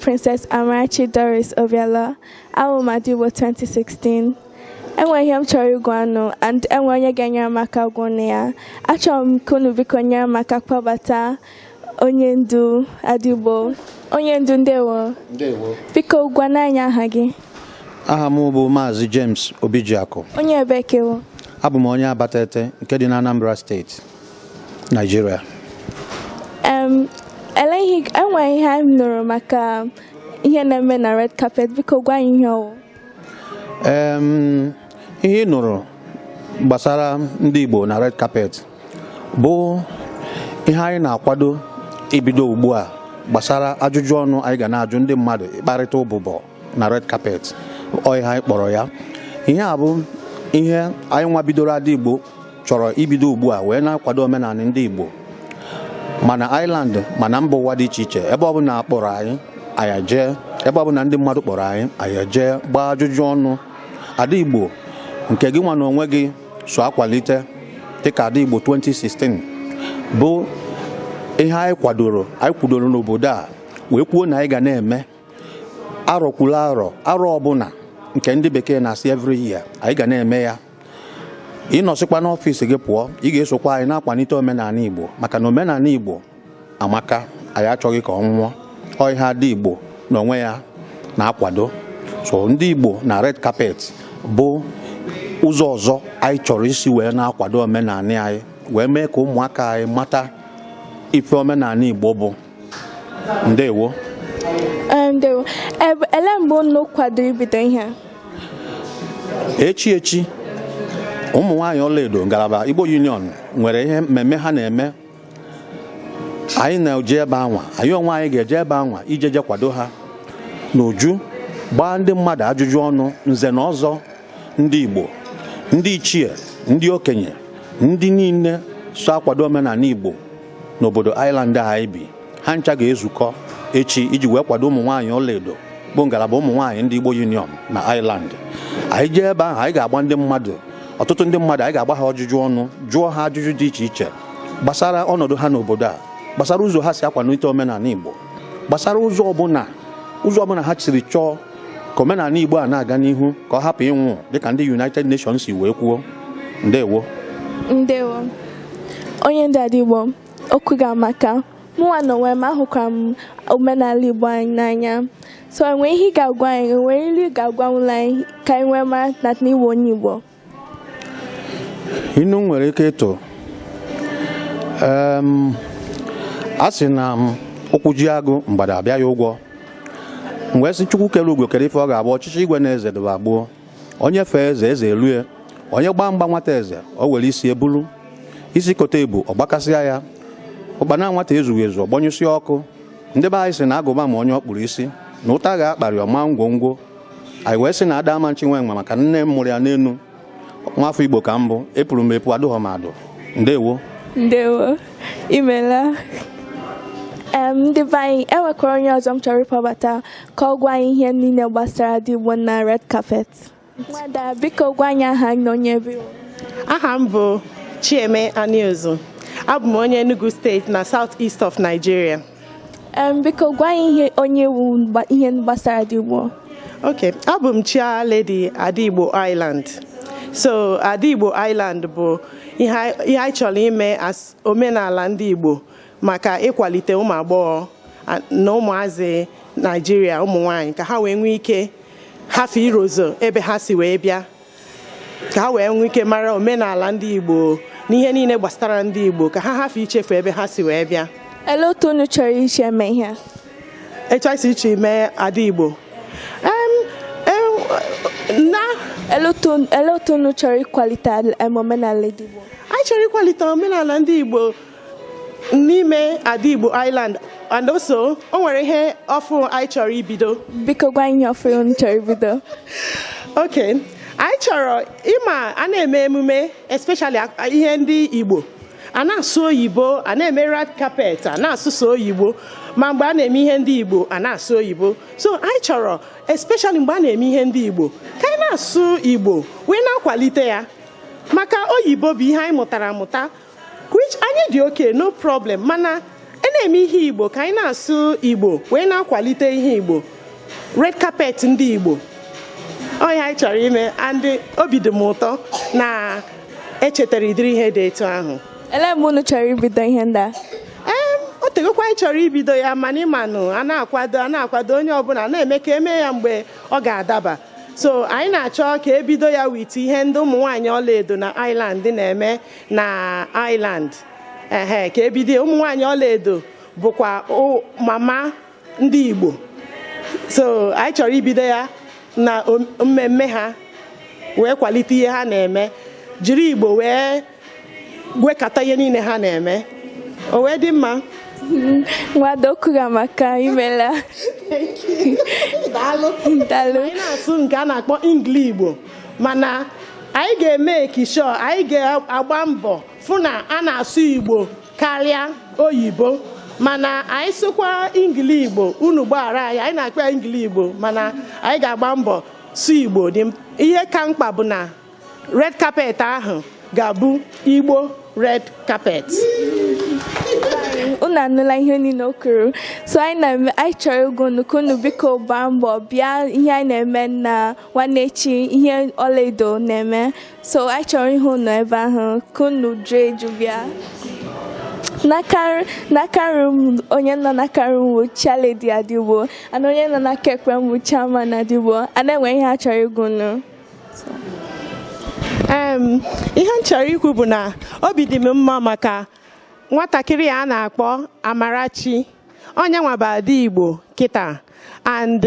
Princess Amarachi Doris Obiala. Awo Madibo 2016. Enwe ihe m chọrọ ịgwa anụ and enwe onye ga-enyere m aka gwụ na ya. Achọrọ m ka unu biko nyere m aka kpọbata onye ndu Adigbo. Onye ndu ndewo. Ndewo. Biko gwa n'anya aha gị. Aha m bụ Maazị James Obijiakụ. Onye ebe kewo? Abụ m onye Abatete nke dị na Anambra Steeti, Nigeria. Enwe ihe m nụrụ maka ihe na-eme na red carpet, biko gwa anyị ihe ọwụ. Ihe ị nụrụ gbasara ndị Igbo na red carpet bụ ihe anyị na-akwado ibido ugbu a gbasara ajụjụ ọnụ anyị ga na-ajụ ndị mmadụ ịkparịta ụbụbọ na red carpet. Ihe anyị kpọrọ ya. Ihe a bụ ihe anyị nwa bidoro Adigbo chọrọ ibido ugbu a wee na-akwado omenala ndị Igbo mana Island mana mba ụwa dị iche iche ebe ọ bụla akpọrọ anyị jee, ebe ọ bụla ndị mmadụ kpọrọ anyị jee gbaa ajụjụ ọnụ. Adigbo nke gị nwa na onwe gị so akwalite dịka Adigbo 2016 bụ ihe anyị kwudoro n'obodo a wee kwuo na anyị ga na-eme arọkwuru arọ ọbụla nke ndị bekee na-asị every year anyị ga na-eme ya. Ịnọsịkwa n'ọfịs gị pụọ, ị ga-esokwa anyị na-akwalite omenala Igbo maka na omenala Igbo amaka, anyị achọghị ka ọ nwụọ. Ihe Adigbo n'onwe ya na-akwado. So ndị Igbo na red carpet bụ ụzọ ọzọ anyị chọrọ isi wee na-akwado omenala anyị wee mee ka ụmụaka anyị mata ife omenala Igbo bụ. Ndewo. Ndewo. Ele mgbe unu kwadoro ibido ihe a? Echi ụmụ nwaanyị Ọlaedo ngalaba Igbo Union nwere ihe mmemme ha na-eme. Anyị na-eje ebe anwa, anyị onwe anyị ga-eje ebe anwa ijeje kwado ha n'uju gbaa ndị mmadụ ajụjụ ọnụ nze na ọzọ ndị Igbo, ndị ichie, ndị okenye, ndị niile so akwado omenala Igbo n'obodo Island anyị bi. Ha ncha ga-ezukọ echi iji wee kwado ụmụ nwaanyị Ọlaedo bụ ngalaba ụmụ nwaanyị ndị Igbo Union na Island. Anyị jee ebe ahụ anyị ga-agba ndị mmadụ, ọtụtụ ndị mmadụ anyị ga-agba ha ajụjụ ọnụ, jụọ ha ajụjụ dị iche iche gbasara ọnọdụ ha n'obodo a, gbasara ụzọ ha si akwalite omenala Igbo, gbasara ụzọ ọbụla ha siri chọọ ka omenala Igbo a na-aga n'ihu ka ọ hapụ ịnwụ dịka ndị United Nations si wee kwuo. Ndewo. Ndewo. Onye ndị Adigbo okwu ga-amaka. Mụnwa n'onwe m ahụkwara m omenala Igbo anyị n'anya. So enwe ihe ị ga-agwa anyị, enwere ilu ị ga-agwa ụlọ anyị ka anyị nwee mara na Igbo onye Igbo? Inu nwere ike ịtụ a sị na ụkwụ ji agụ mgbada abịa ya ụgwọ. Mgbe si Chukwu kere ugo kere ife ọ ga-abụ ọchịchị igwe na eze dịba gboo. Onye fee eze elue, onye gbaa mgba nwata eze o were isi ebulu, isi kote ebu ọ gbakasịa ya, ụkpana nwata ezughị ezu ọgbanyụsị ọkụ. Ndị be anyị sị na agụba ma onye ọ kpụrụ isi na ụta ga-akparị ọma ngwongwo. Anyị wee sị na ada ama nchi nwe nwa maka nne m mụrụ ya n'enu. Nwafọ Igbo ka mbụ, epụrụ m epu adụghọ m adụ. Ndewo. Ndewo. Imela. Ndị be anyị enwekwara onye ọzọ m chọrọ ịkpọbata ka ọ gwa anyị ihe niile gbasara Adigbo na red carpet. Nwada, biko gwa anyị aha na onye ebe. Aha m bụ Chieme Aniozu. Abụ m onye Enugu Steeti na South East of Nigeria. Biko gwa anyị ihe gbasara Adigbo. Okay, abụ m Chia Lady Adigbo Island. So Adigbo Island bụ ihe anyị chọrọ ime as omenala ndị Igbo maka ịkwalite ụmụ agbọghọ na ụmụazị Nigeria, ụmụ nwanyị ka ha wee nwee ike hafụ irozo ebe ha si wee bịa, ka ha wee nwee ike mara omenala ndị Igbo na ihe niile gbasara ndị Igbo, ka ha hafụ ichefu ebe ha si wee bịa. Ele otu unu chọrọ iche eme ihe a? Etu anyị si iche mee Adigbo. Ele otu unu chọrọ ịkwalite omenala Igbo? Anyị chọrọ ịkwalite omenala ndị Igbo n'ime Adigbo Island, and also o nwere ihe ọfụ anyị chọrọ ibido. Biko gwa anyị ọfụ unu chọrọ ibido. Okay, anyị chọrọ ịma a na-eme emume, especially ihe ndị Igbo, a na-asụ oyibo, a na-eme red carpet, a na-asụsụ oyibo, ma mgbe a na-eme ihe ndị Igbo a na-asụ oyibo. So anyị chọrọ especially mgbe a na-eme ihe ndị Igbo ka anyị na-asụ Igbo wee na-akwalite ya, maka oyibo bụ ihe anyị mụtara amụta, which anyị dị okay, no problem, mana na-eme ihe Igbo ka anyị na-asụ Igbo wee na-akwalite ihe Igbo red carpet ndị Igbo ọya anyị chọrọ ime and obi dị m ụtọ na echetara idiri ihe dị etu ahụ. Ele mgbe unu chọrọ ibido ihe ndị a? O tegokwa anyị chọrọ ibido ya mana ịmanụ a na-akwado onye ọbụla na-eme ka eme ya mgbe ọ ga-adaba. So anyị na-achọ ka ebido ya wit ihe ndị ụmụ nwaanyị ọlaedo na Island na-eme na Island ka ebido. Ụmụ nwaanyị ọlaedo bụkwa mama ndị Igbo, so anyị chọrọ ibido ya na mmemme ha wee kwalite ihe ha na-eme, jiri Igbo wee gwekọta ihe niile ha na-eme, o wee dị mma. Nwadokuga maka imela. Daalụ. Anyị na-asụ nke a na-akpọ Ingli Igbo, mana anyị ga-eme kisho, anyị ga-agba mbọ fụ na a na-asụ Igbo karịa oyibo, mana anyị sụkwa Ingli Igbo unu gbaghara anyị na-akpọ ya Ingli Igbo, mana anyị ga-agba mbọ sụ Igbo. Ihe ka mkpa bụ na red carpet ahụ ga-abụ Igbo red carpet. Unu anụla ihe niile o kwuru, so anyị chọrọ ịgwa unu ka unu biko gbaa mbọ bịa ihe anyị na-eme na nwanne echi, ihe ọlaedo na-eme, so anyị chọrọ ihe unu ebe ahụ ka unu jụọ eju bịa. N'aka m onye nọ n'aka m bụ Chialedi Adigbo, and onye nọ n'aka ekpe m bụ Chairman Adigbo, a na-enwe ihe a chọrọ ịgwa unu. Ihe m chọrọ ikwu bụ na obi dị m mma maka nwatakịrị a na-akpọ Amarachi, onye nwaba Ada Igbo kịta, and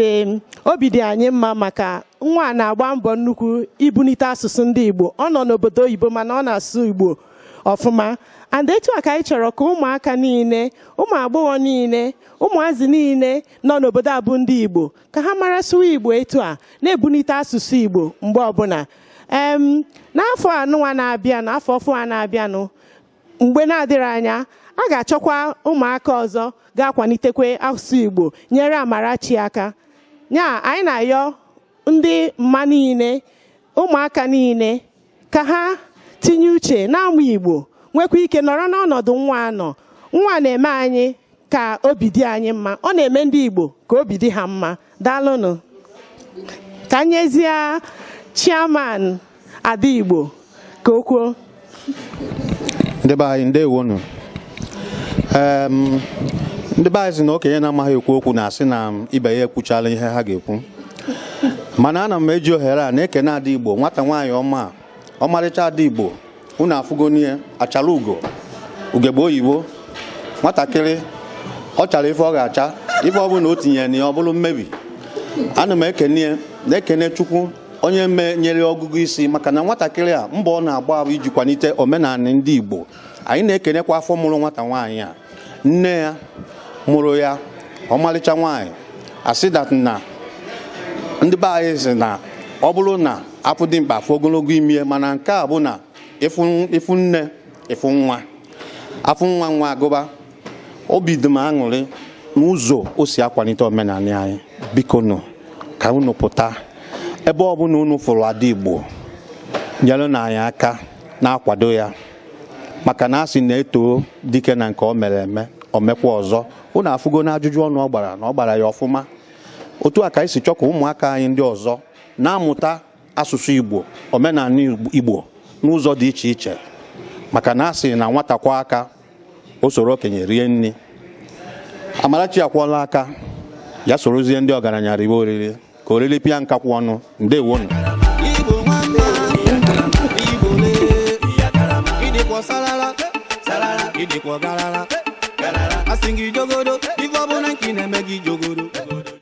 obi dị anyị mma maka nwa na-agba mbọ nnukwu ibunite asụsụ ndị Igbo. Ọ nọ n'obodo oyibo mana ọ na-asụ Igbo ọfụma, and etu a ka anyị chọrọ ka ụmụaka niile, ụmụ agbọghọ niile, ụmụazị niile nọ n'obodo abụ ndị Igbo ka ha mara sụwa Igbo etu a, na-ebunite asụsụ Igbo mgbe ọbụla. N'afọ anụnwa na-abịa, n'afọ ọfụ a na-abịanụ, mgbe na-adịrị anya, a ga-achọkwa ụmụaka ọzọ ga-akwalitekwe asụsụ Igbo nyere Amarachi aka. Nya anyị na-ayọ ndị mma niile, ụmụaka niile ka ha tinye uche na-amụ Igbo, nwekwa ike nọrọ n'ọnọdụ nwa anọ. Nwa na-eme anyị ka obi dị anyị mma, ọ na-eme ndị Igbo ka obi dị ha mma. Daalụnụ. Ka nyezie Chairman Ada Igbo ka o kwuo. Ndị be anyị ndewonu. Ndị be anyị sị na okenye na-amaghị ekwu okwu na-asị na ibe ya ekwuchala ihe ha ga-ekwu, mana ana m eji ohere a na-ekene Ada Igbo, nwata nwaanyị ọma, ọmarịcha Ada Igbo. Unu afụgonie achala ugo, ugegbe oyibo, nwatakịrị ọ chara ife ọ ga-acha, ife ọ bụla o tinyere na ya ọ bụrụ mmebi. Ana m na-ekene Chukwu onye nyere ọgụgụ isi, maka na nwatakịrị a mbọ ọ na-agba bụ iji kwalite omenala ndị Igbo. Anyị na-ekenekwa afọ mụrụ nwata nwaanyị a, nne ya mụrụ ya ọmalịcha nwaanyị. Asị dat na ndị be anyị sị na ọ bụrụ na afọ dị mkpa afọ ogologo ime, mana nke a bụ na ịfụ nne ịfụ nwa, afọ nwa agụba. Obi dị m aṅụrị n'ụzọ o si akwalite omenala anyị. Biko nụ ka unu pụta ebe ọbụla unu fụrụ Ada Igbo, nyere na anyị aka na-akwado ya, maka na asị na-eto dike na nke o mere eme o mekwa ọzọ. Unu afụgo na ajụjụ ọnụ ọ gbara na ọ gbara ya ọfụma. Otu a ka anyị si chọ ka ụmụaka anyị ndị ọzọ na-amụta asụsụ Igbo, omenala Igbo n'ụzọ dị iche iche, maka na asị na nwata kwa aka o soro okenye rie nri. Amarachi akwọla aka ya sorozie ndị ọgaranya riwe oriri ka oriri pịa nkakwu ọnụ. Ndewonu. Asingi jogodo, ivo bona kine megi jogodo.